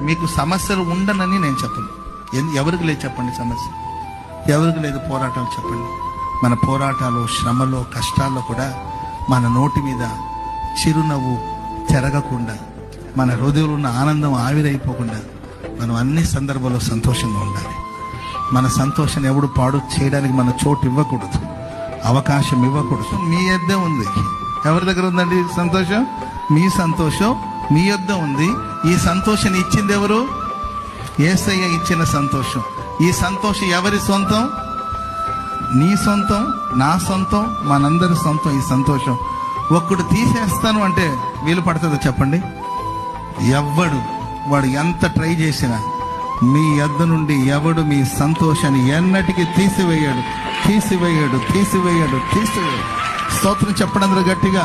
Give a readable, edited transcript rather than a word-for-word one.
మీకు సమస్యలు ఉండనని నేను చెప్పను. ఎవరికి లేదు చెప్పండి సమస్య? ఎవరికి లేదు పోరాటాలు చెప్పండి? మన పోరాటాలు, శ్రమలో, కష్టాల్లో కూడా మన నోటి మీద చిరునవ్వు చెరగకుండా, మన హృదయంలో ఉన్న ఆనందం ఆవిరైపోకుండా మనం అన్ని సందర్భాల్లో సంతోషంగా ఉండాలి. మన సంతోషాన్ని ఎవడు పాడు చేయడానికి మన చోటు ఇవ్వకూడదు, అవకాశం ఇవ్వకూడదు. మీ యొద్దే ఉంది. ఎవరి దగ్గర ఉందండి సంతోషం? మీ సంతోషం మీ యొద్ద ఉంది. ఈ సంతోషాన్ని ఇచ్చింది ఎవరు? యేసయ్య ఇచ్చిన సంతోషం. ఈ సంతోషం ఎవరి సొంతం? నీ సొంతం, నా సొంతం, మనందరి సొంతం. ఈ సంతోషం ఒక్కడు తీసేస్తాను అంటే వీలు పడుతుందో చెప్పండి? వాడు ఎంత ట్రై చేసినా మీ యొద్ద నుండి ఎవడు మీ సంతోషాన్ని ఎన్నటికీ తీసివేయడు. స్తోత్రం చెప్పడం గట్టిగా.